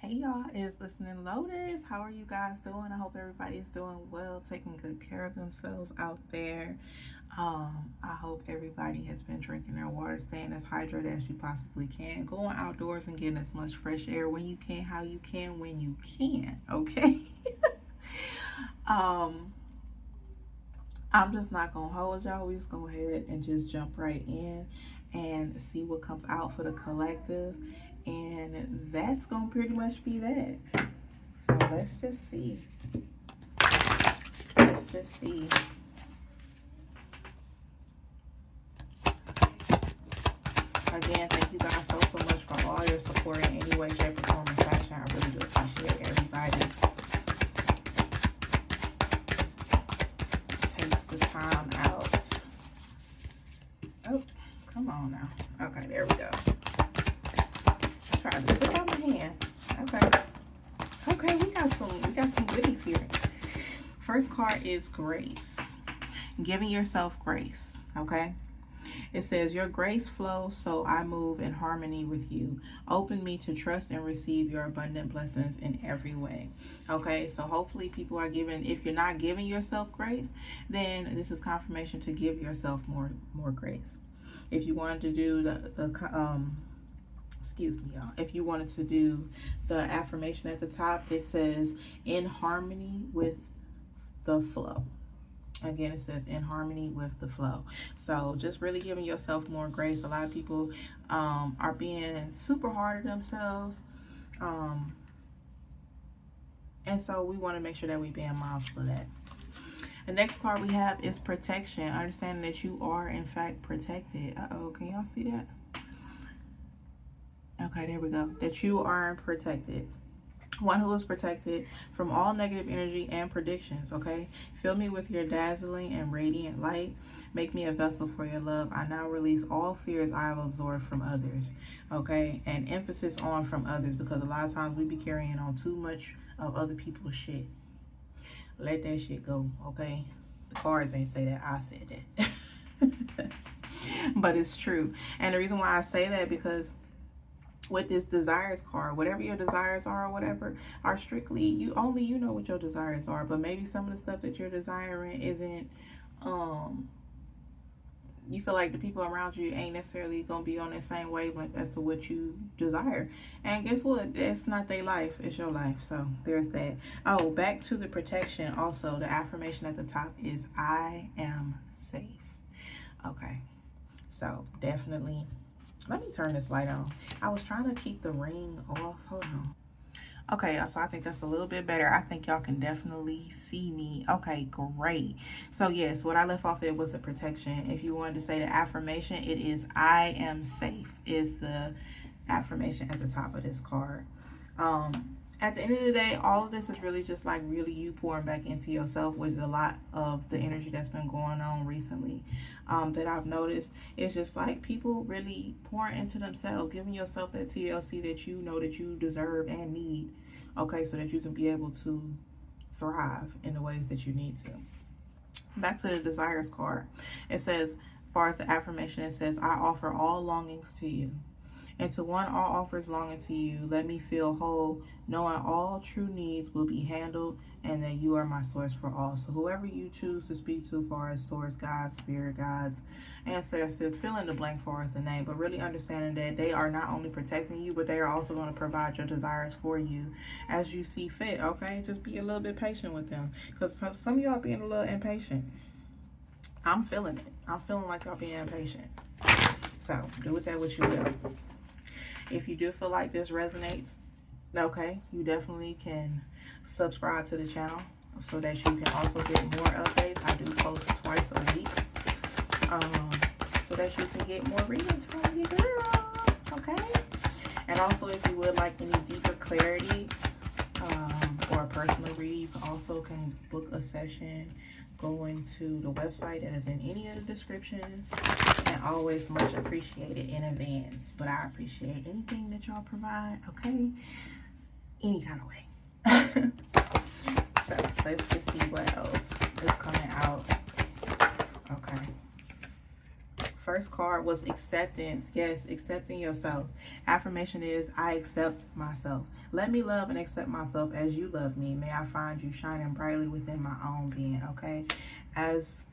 Hey y'all, it's listening Lotus. How are you guys doing? I hope everybody is doing well, taking good care of themselves out there. I hope everybody has been drinking their water, staying as hydrated as you possibly can, going outdoors and getting as much fresh air when you can, how you can, when you can. Okay. um, I'm just not gonna hold y'all. We just go ahead and just jump right in and see what comes out for the collective, and that's gonna pretty much be that. So let's just see. Let's just see. Again, thank you guys so much for all your support in any way, shape, or form, or fashion. I really do appreciate everybody takes the time out. Oh, come on now. Okay, there we go. Try to put it on my hand. Okay. Okay, we got some goodies here. First card is grace. Giving yourself grace. Okay. It says, your grace flows, so I move in harmony with you. Open me to trust and receive your abundant blessings in every way. Okay, so hopefully people are giving, if you're not giving yourself grace, then this is confirmation to give yourself more grace. If you wanted to do excuse me, y'all. If you wanted to do the affirmation at the top, it says, in harmony with the flow. Again, it says in harmony with the flow. So just really giving yourself more grace. A lot of people are being super hard on themselves. And so we want to make sure that we're being mindful of that. The next card we have is protection. Understanding that you are, in fact, protected. Uh-oh, can y'all see that? Okay, there we go. That you are protected. One who is protected from all negative energy and predictions, okay? Fill me with your dazzling and radiant light. Make me a vessel for your love. I now release all fears I have absorbed from others, okay? And emphasis on from others, because a lot of times we be carrying on too much of other people's shit. Let that shit go, okay? The cards ain't say that. I said that. But it's true. And the reason why I say that, because with this desires card, whatever your desires are or whatever, are strictly you know what your desires are. But maybe some of the stuff that you're desiring isn't you feel like the people around you ain't necessarily gonna be on the same wavelength as to what you desire. And guess what? That's not their life, it's your life. So there's that. Oh, back to the protection. Also, the affirmation at the top is I am safe. Okay, so definitely, let me turn this light on. I was trying to keep the ring off. Hold on. Okay, so I think that's a little bit better. I think y'all can definitely see me. Okay, great. So yes, what I left off it was the protection. If you wanted to say the affirmation, it is I am safe is the affirmation at the top of this card. At the end of the day, all of this is really just like really you pouring back into yourself, which is a lot of the energy that's been going on recently that I've noticed. It's just like people really pouring into themselves, giving yourself that TLC that you know that you deserve and need, okay, so that you can be able to thrive in the ways that you need to. Back to the desires card. It says, as far as the affirmation, it says, I offer all longings to you. And to one all offers longing to you, let me feel whole, knowing all true needs will be handled and that you are my source for all. So whoever you choose to speak to, as far as source, God, spirit, gods, ancestors, fill in the blank for us the name, but really understanding that they are not only protecting you, but they are also going to provide your desires for you as you see fit, okay? Just be a little bit patient with them, because some of y'all being a little impatient. I'm feeling it. I'm feeling like y'all being impatient. So do with that what you will. If you do feel like this resonates, okay, you definitely can subscribe to the channel so that you can also get more updates. I do post twice a week, so that you can get more readings from your girl, okay? And also, if you would like any deeper clarity or a personal read, you also can book a session going to the website that is in any of the descriptions, and always much appreciated in advance. But I appreciate anything that y'all provide, okay, any kind of way. So let's just see what else is coming out, okay, First card was acceptance. Yes, accepting yourself. Affirmation is, I accept myself. Let me love and accept myself as you love me. May I find you shining brightly within my own being, okay? As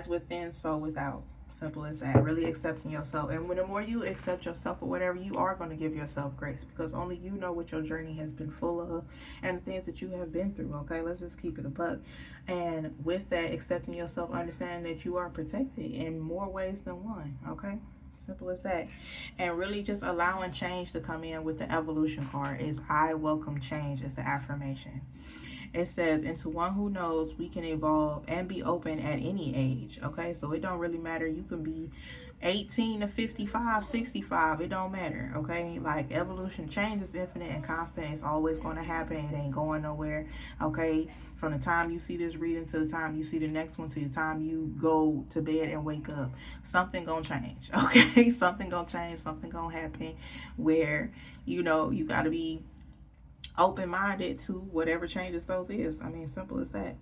within, so without. Simple as that. Really accepting yourself. And when the more you accept yourself or whatever, you are going to give yourself grace, because only you know what your journey has been full of and the things that you have been through. Okay, let's just keep it a buck. And with that, accepting yourself, understanding that you are protected in more ways than one. Okay, simple as that. And really just allowing change to come in with the evolution card is, I welcome change as the affirmation. It says, into one who knows we can evolve and be open at any age. Okay, so it don't really matter. You can be 18 to 55, 65. It don't matter. Okay, like evolution, change is infinite and constant. It's always going to happen. It ain't going nowhere. Okay, from the time you see this reading to the time you see the next one to the time you go to bed and wake up, something gonna change. Okay, something gonna change. Something gonna happen where, you know, you got to be open-minded to whatever changes those is. I mean, simple as that.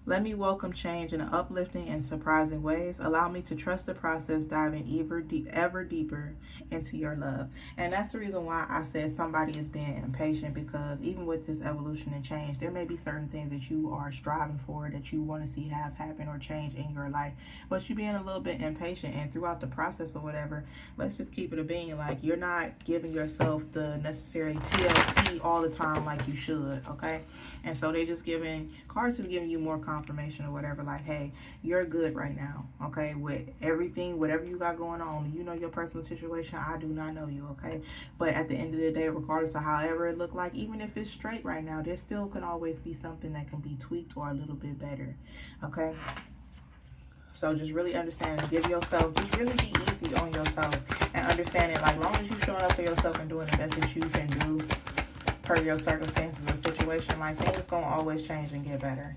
Let me welcome change in uplifting and surprising ways. Allow me to trust the process, diving ever deeper into your love. And that's the reason why I said somebody is being impatient, because even with this evolution and change, there may be certain things that you are striving for, that you want to see have happen or change in your life, but you're being a little bit impatient. And throughout the process or whatever, let's just keep it a being, like, you're not giving yourself the necessary TLC all the time like you should. Okay, and so they just giving cards, just giving you more confirmation or whatever, like, hey, you're good right now. Okay, with everything, whatever you got going on, you know your personal situation. I do not know you. Okay, but at the end of the day, regardless of however it look like, even if it's straight right now, there still can always be something that can be tweaked or a little bit better. Okay, so just really understand and give yourself, just really be easy on yourself and understanding, like, long as you showing up for yourself and doing the best that you can do per your circumstances or situation, like, things gonna always change and get better.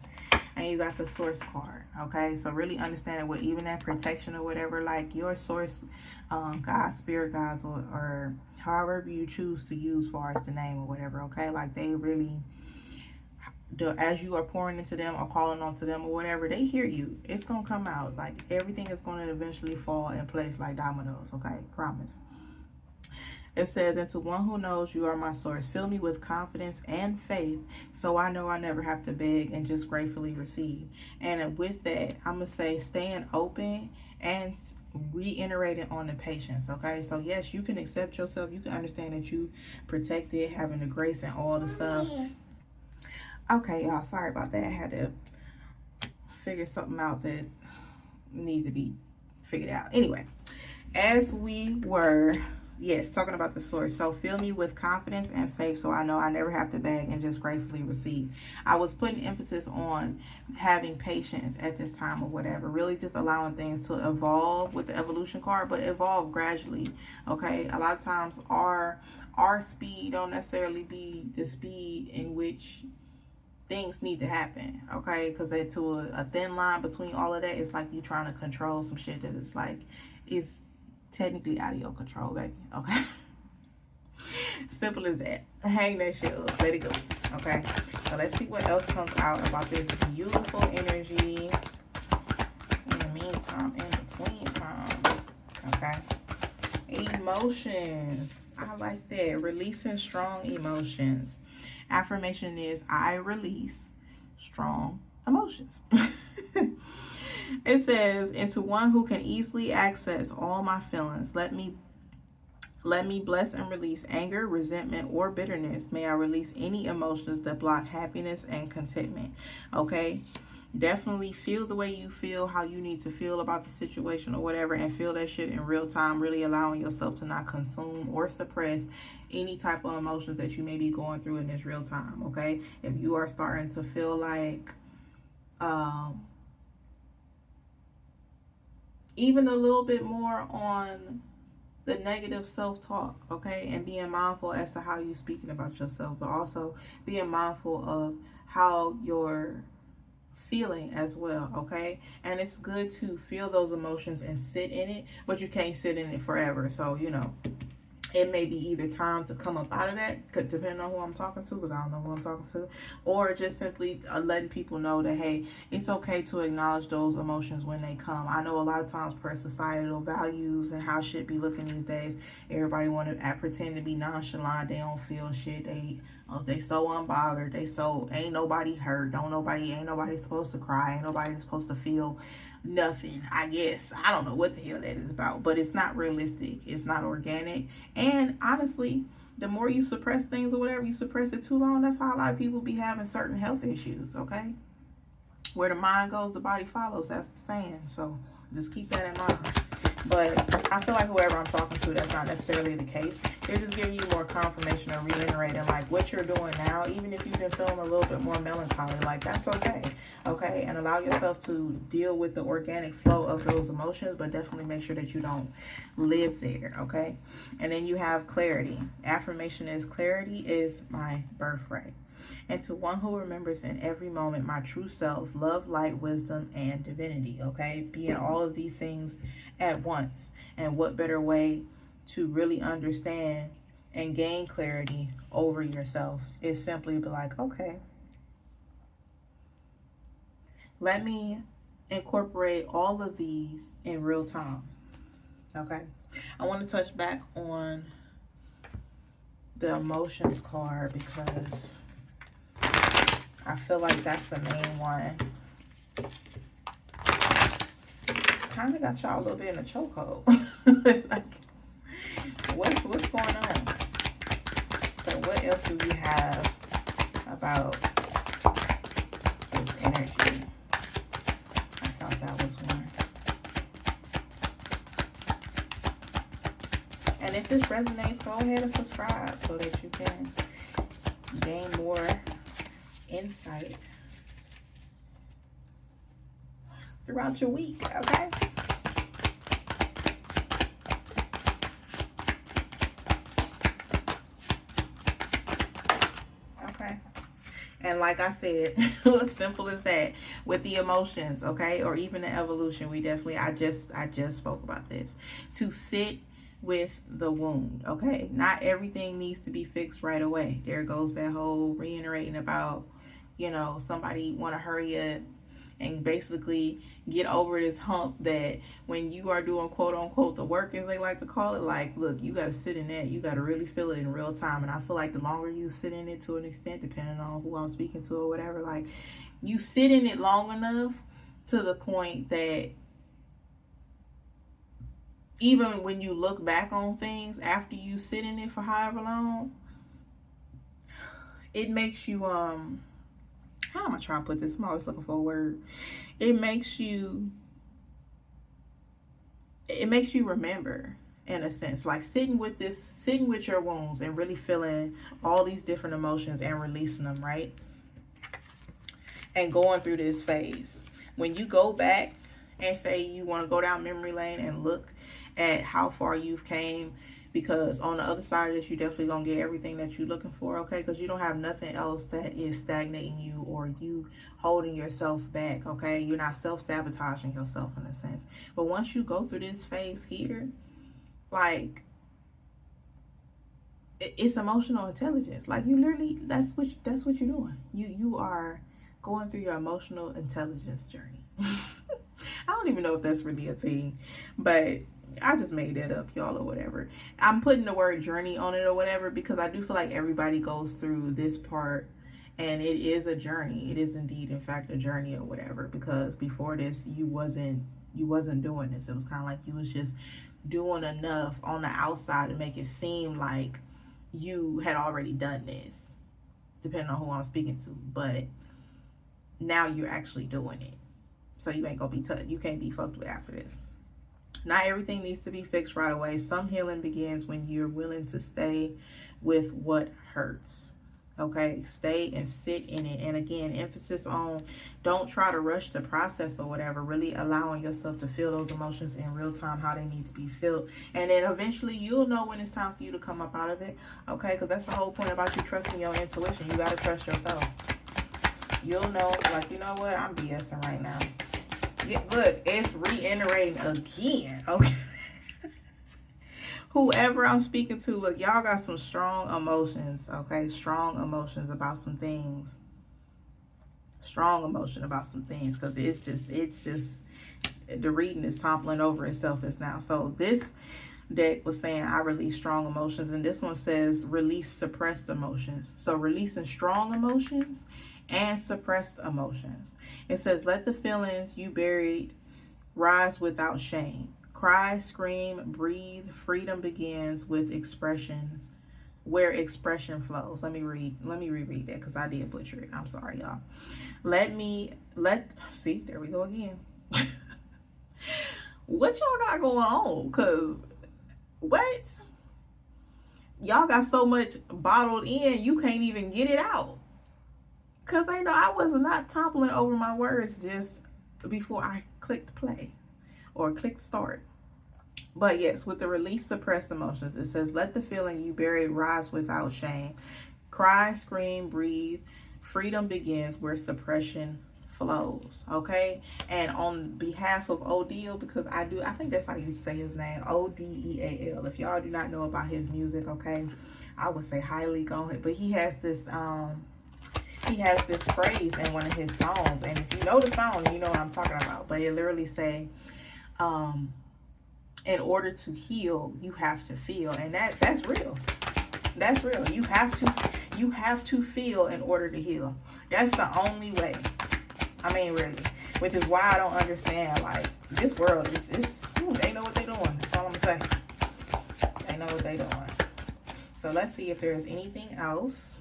And you got the source card. Okay, so really understanding what even that protection or whatever, like your source, God, spirit guides, or however you choose to use far as the name or whatever. Okay, like they really, as you are pouring into them or calling onto them or whatever, they hear you. It's gonna come out. Like everything is gonna eventually fall in place like dominoes. Okay, promise. It says, into one who knows you are my source, fill me with confidence and faith, so I know I never have to beg and just gratefully receive. And with that, I'm going to say staying open and reiterating on the patience. Okay, so yes, you can accept yourself. You can understand that you protected, having the grace and all the stuff. Okay, y'all, sorry about that. I had to figure something out that needed to be figured out. Anyway, as we were... yes, talking about the source. So fill me with confidence and faith, so I know I never have to beg and just gratefully receive. I was putting emphasis on having patience at this time or whatever. Really just allowing things to evolve with the evolution card, but evolve gradually. Okay, a lot of times our speed don't necessarily be the speed in which things need to happen. Okay, because to a thin line between all of that, it's like you trying to control some shit that is like, it's technically out of your control, baby. Okay, simple as that. Hang that shit up, let it go. Okay, so let's see what else comes out about this beautiful energy in the meantime, in between time. Okay, emotions. I like that. Releasing strong emotions. Affirmation is, I release strong emotions. It says, into one who can easily access all my feelings, let me bless and release anger, resentment, or bitterness. May I release any emotions that block happiness and contentment. Okay, definitely feel the way you feel, how you need to feel about the situation or whatever, and feel that shit in real time. Really allowing yourself to not consume or suppress any type of emotions that you may be going through in this real time. Okay, if you are starting to feel like even a little bit more on the negative self-talk, okay, and being mindful as to how you're speaking about yourself, but also being mindful of how you're feeling as well. Okay, and it's good to feel those emotions and sit in it, but you can't sit in it forever. So, you know, it may be either time to come up out of that, depending on who I'm talking to, because I don't know who I'm talking to, or just simply letting people know that, hey, it's okay to acknowledge those emotions when they come. I know a lot of times per societal values and how shit be looking these days, everybody want to pretend to be nonchalant. They don't feel shit. They so unbothered. They so ain't nobody hurt. Ain't nobody supposed to cry. Ain't nobody supposed to feel nothing. I guess I don't know what the hell that is about, but it's not realistic. It's not organic. And honestly, the more you suppress things or whatever, you suppress it too long, that's how a lot of people be having certain health issues. Okay, where the mind goes, the body follows. That's the saying. So just keep that in mind. But I feel like whoever I'm talking to, that's not necessarily the case. They're just giving you more confirmation or reiterating like what you're doing now, even if you've been feeling a little bit more melancholy, like that's okay. Okay, and allow yourself to deal with the organic flow of those emotions, but definitely make sure that you don't live there. Okay, and then you have clarity. Affirmation is clarity is my birthright. And to one who remembers in every moment my true self, love, light, wisdom, and divinity. Okay, being all of these things at once. And what better way to really understand and gain clarity over yourself is simply be like, okay, let me incorporate all of these in real time. Okay, I want to touch back on the emotions card because I feel like that's the main one. Kind of got y'all a little bit in a chokehold. Like, what's going on? So what else do we have about this energy? I thought that was one. And if this resonates, go ahead and subscribe so that you can gain more insight throughout your week. Okay, and like I said, as simple as that with the emotions, okay, or even the evolution, we definitely, I just spoke about this, to sit with the wound. Okay, not everything needs to be fixed right away. There goes that whole reiterating about, somebody want to hurry up and basically get over this hump that when you are doing quote unquote the work, as they like to call it, like, look, you got to sit in that. You got to really feel it in real time. And I feel like the longer you sit in it, to an extent, depending on who I'm speaking to or whatever, like you sit in it long enough to the point that even when you look back on things after you sit in it for however long, it makes you, how am I trying to put this? I'm always looking for a word. It makes you remember, in a sense, like sitting with your wounds and really feeling all these different emotions and releasing them, right? And going through this phase. When you go back and say you want to go down memory lane and look at how far you've came, because on the other side of this, you definitely gonna get everything that you're looking for, okay? Because you don't have nothing else that is stagnating you or you holding yourself back, okay? You're not self-sabotaging yourself in a sense. But once you go through this phase here, like, it's emotional intelligence. Like, you literally, that's what you're doing. You are going through your emotional intelligence journey. I don't even know if that's really a thing, but I just made that up, y'all, or whatever. I'm putting the word journey on it or whatever because I do feel like everybody goes through this part, and it is a journey. It is indeed, in fact, a journey or whatever, because before this, you wasn't doing this. It was kind of like you was just doing enough on the outside to make it seem like you had already done this, depending on who I'm speaking to. But now you're actually doing it. So you ain't gonna be touched. You can't be fucked with after this. Not everything needs to be fixed right away. Some healing begins when you're willing to stay with what hurts. Okay, stay and sit in it. And again, emphasis on don't try to rush the process or whatever. Really allowing yourself to feel those emotions in real time, how they need to be felt. And then eventually you'll know when it's time for you to come up out of it. Okay, because that's the whole point about you trusting your intuition. You got to trust yourself. You'll know, like, you know what? I'm BSing right now. Yeah, look, it's reiterating again. Okay. Whoever I'm speaking to, look, y'all got some strong emotions, okay? Strong emotions about some things. Strong emotion about some things, because it's just the reading is toppling over itself is now. So this deck was saying I release strong emotions, and this one says release suppressed emotions. So releasing strong emotions and suppressed emotions. It says let the feelings you buried rise without shame. Cry, scream, breathe. Freedom begins with expressions where expression flows. Let me reread that because I did butcher it. I'm sorry, y'all. See, there we go again. What y'all got going on? Cause what? Y'all got so much bottled in, you can't even get it out. Cause I was not toppling over my words just before I clicked play or clicked start. But yes, with the release suppressed emotions, it says let the feeling you buried rise without shame. Cry, scream, breathe. Freedom begins where suppression flows. Okay. And on behalf of Odeal, because I think that's how you say his name, Odeal. If y'all do not know about his music, okay, I would say highly go ahead. But he has this phrase in one of his songs, and if you know the song, you know what I'm talking about. But it literally say, in order to heal, you have to feel, and that's real. That's real. You have to feel in order to heal. That's the only way. I mean, really. Which is why I don't understand, like, this world is they know what they're doing. That's all I'm gonna say. They know what they're doing. So let's see if there's anything else.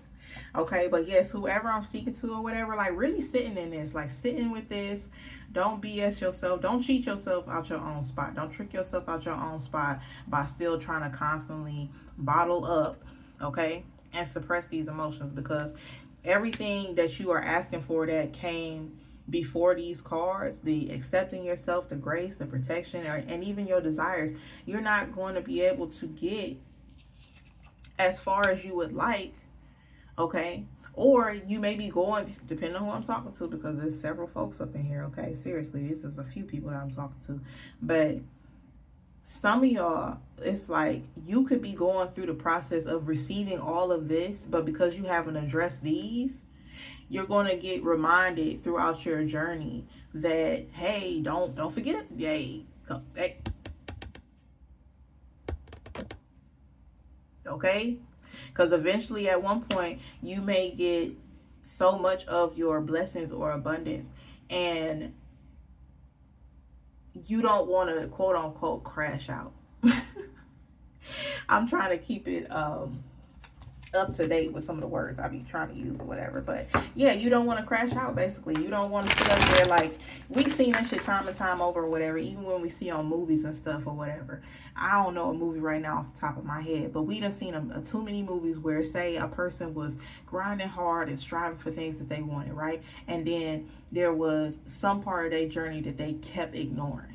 Okay, but yes, whoever I'm speaking to or whatever, like, really sitting in this, like, sitting with this. Don't BS yourself. Don't cheat yourself out your own spot. Don't trick yourself out your own spot by still trying to constantly bottle up, okay, and suppress these emotions, because everything that you are asking for that came before these cards, the accepting yourself, the grace, the protection, and even your desires, you're not going to be able to get as far as you would like, okay? Or you may be going, depending on who I'm talking to, because there's several folks up in here, okay? Seriously, this is a few people that I'm talking to. But some of y'all, it's like you could be going through the process of receiving all of this, but because you haven't addressed these, you're going to get reminded throughout your journey that, hey, don't forget it. Hey. Okay? Because eventually at one point you may get so much of your blessings or abundance, and you don't want to quote unquote crash out. I'm trying to keep it up to date with some of the words I be trying to use or whatever. But yeah, you don't want to crash out, basically. You don't want to sit up there, like, we've seen that shit time and time over or whatever, even when we see on movies and stuff or whatever. I don't know a movie right now off the top of my head, but we done seen too many movies where, say, a person was grinding hard and striving for things that they wanted, right? And then there was some part of their journey that they kept ignoring.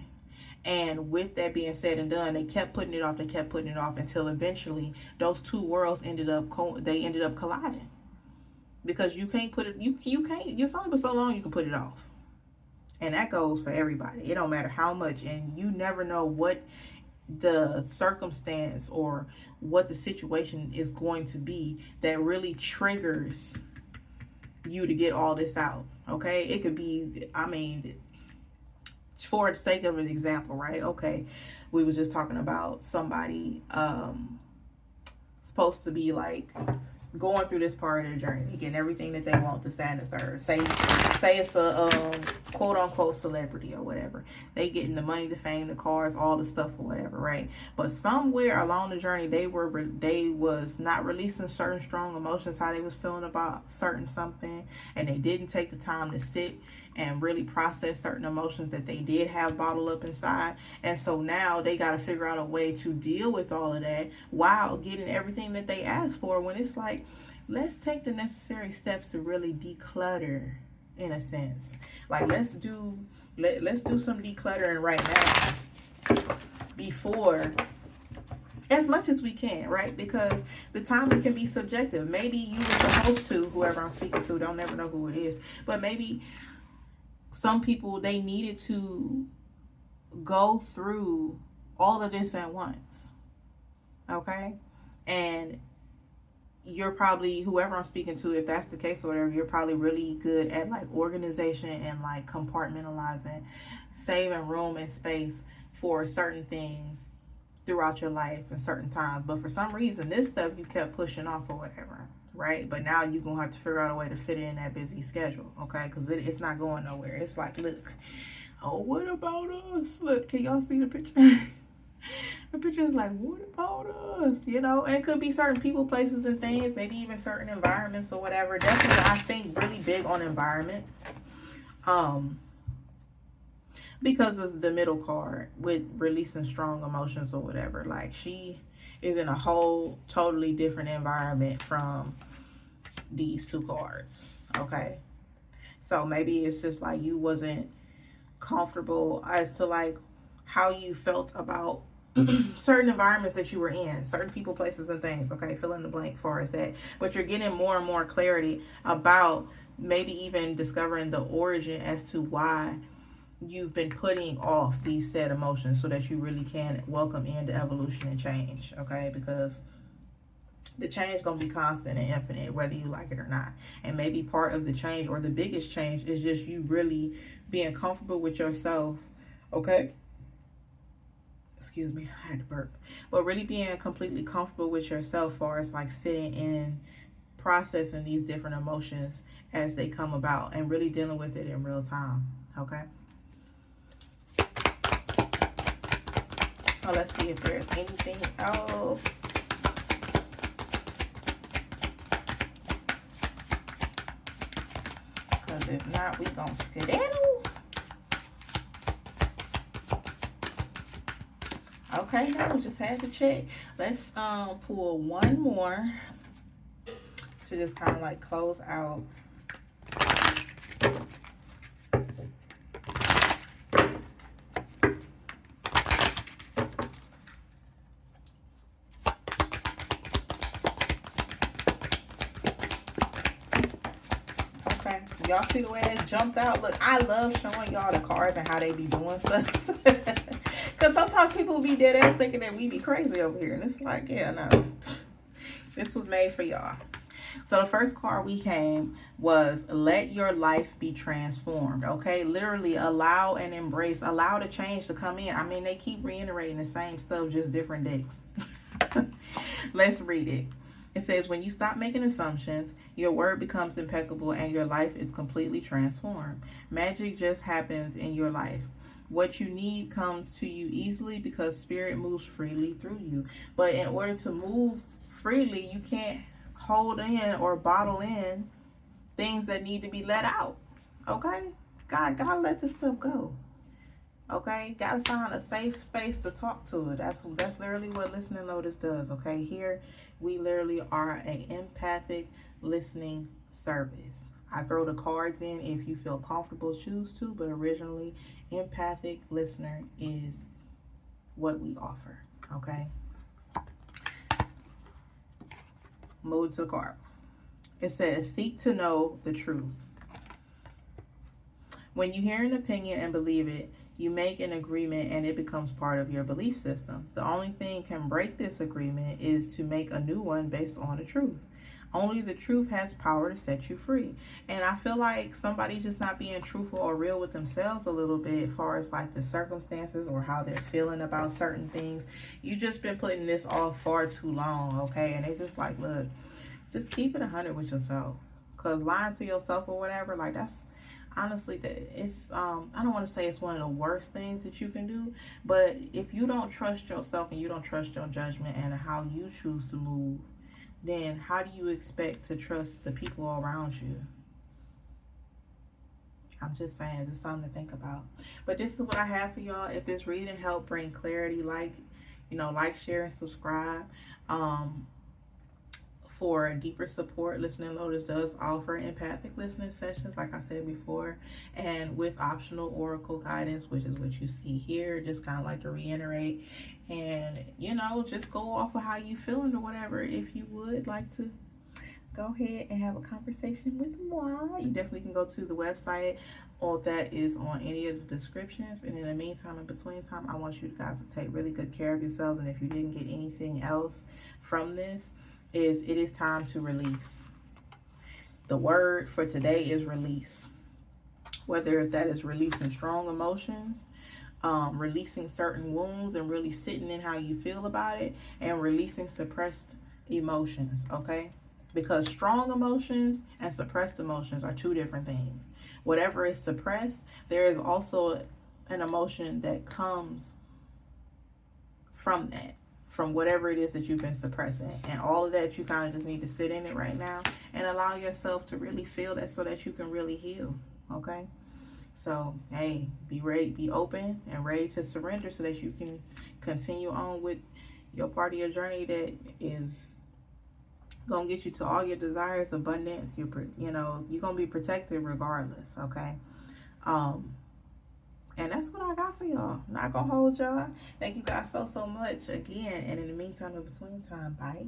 And with that being said and done, they kept putting it off until eventually those two worlds ended up colliding. Because you can't put it, you can't, it's only been so long you can put it off. And that goes for everybody. It don't matter how much, and you never know what the circumstance or what the situation is going to be that really triggers you to get all this out. Okay? It could be, I mean, for the sake of an example, right? Okay, we was just talking about somebody supposed to be like going through this part of their journey, getting everything that they want, to stand the third. Say it's a quote unquote celebrity or whatever. They getting the money, the fame, the cars, all the stuff or whatever, right? But somewhere along the journey, they was not releasing certain strong emotions, how they was feeling about certain something, and they didn't take the time to sit and really process certain emotions that they did have bottled up inside. And so now they got to figure out a way to deal with all of that while getting everything that they asked for, when it's like, let's take the necessary steps to really declutter, in a sense. Like, let's do some decluttering right now, before, as much as we can, right? Because the timing can be subjective. Maybe you were supposed to, whoever I'm speaking to, don't never know who it is, but maybe some people, they needed to go through all of this at once. Okay? And you're probably, whoever I'm speaking to, if that's the case or whatever, you're probably really good at like organization and like compartmentalizing, saving room and space for certain things throughout your life and certain times. But for some reason, this stuff you kept pushing off or whatever, right? But now you're going to have to figure out a way to fit it in that busy schedule, okay? Because it's not going nowhere. It's like, look, oh, what about us? Look, can y'all see the picture? The picture is like, what about us? You know, and it could be certain people, places, and things, maybe even certain environments or whatever. Definitely, I think really big on environment. Because of the middle card with releasing strong emotions or whatever. Like, she is in a whole totally different environment from these two cards. Okay. So maybe it's just like you wasn't comfortable as to like how you felt about certain environments that you were in, certain people, places, and things. Okay, fill in the blank for us that. But you're getting more and more clarity about maybe even discovering the origin as to why you've been putting off these said emotions so that you really can welcome in the evolution and change. Okay, because the change gonna be constant and infinite whether you like it or not. And maybe part of the change, or the biggest change, is just you really being comfortable with yourself. Okay, excuse me, I had to burp. But really being completely comfortable with yourself, as far as like sitting in processing these different emotions as they come about and really dealing with it in real time. Okay, so let's see if there's anything else. Because if not, we gonna skedaddle. Okay, no, just had to check. Let's pull one more to just kind of like close out. Okay, y'all see the way it jumped out? Look, I love showing y'all the cards and how they be doing stuff. Because sometimes people will be dead ass thinking that we be crazy over here. And it's like, yeah, no. This was made for y'all. So the first card we came was let your life be transformed. Okay, literally allow and embrace, allow the change to come in. I mean, they keep reiterating the same stuff, just different decks. Let's read it. It says, when you stop making assumptions, your word becomes impeccable and your life is completely transformed. Magic just happens in your life. What you need comes to you easily because spirit moves freely through you. But in order to move freely, you can't hold in or bottle in things that need to be let out. Okay? Gotta let this stuff go. Okay? Gotta find a safe space to talk to it. That's literally what Listening Lotus does. Okay? Here, we literally are an empathic listening service. I throw the cards in if you feel comfortable, choose to, but originally, empathic listener is what we offer. Okay? Move to the card. It says, seek to know the truth. When you hear an opinion and believe it, you make an agreement and it becomes part of your belief system. The only thing can break this agreement is to make a new one based on the truth. Only the truth has power to set you free. And I feel like somebody just not being truthful or real with themselves a little bit as far as like the circumstances or how they're feeling about certain things. You just been putting this off far too long, okay? And they just like, look, just keep it 100 with yourself. Because lying to yourself or whatever, like that's honestly, it's I don't want to say it's one of the worst things that you can do, but if you don't trust yourself and you don't trust your judgment and how you choose to move, then how do you expect to trust the people around you? I'm just saying, it's something to think about. But this is what I have for y'all. If this reading helped bring clarity, like, share, and subscribe. For deeper support, Listening Lotus does offer empathic listening sessions, like I said before, and with optional oracle guidance, which is what you see here. Just kind of like to reiterate and, just go off of how you feeling or whatever, if you would like to go ahead and have a conversation with moi. You definitely can go to the website. All that is on any of the descriptions. And in the meantime, in between time, I want you guys to take really good care of yourselves. And if you didn't get anything else from this, it is time to release. The word for today is release. Whether if that is releasing strong emotions, releasing certain wounds and really sitting in how you feel about it, and releasing suppressed emotions, okay? Because strong emotions and suppressed emotions are two different things. Whatever is suppressed, there is also an emotion that comes from that, from whatever it is that you've been suppressing. And all of that, you kind of just need to sit in it right now and allow yourself to really feel that so that you can really heal, okay? So, hey, be ready, be open and ready to surrender so that you can continue on with your part of your journey that is going to get you to all your desires, abundance. You're going to be protected regardless, okay? And that's what I got for y'all. Not going to hold y'all. Thank you guys so much again. And in the meantime, in between time, bye.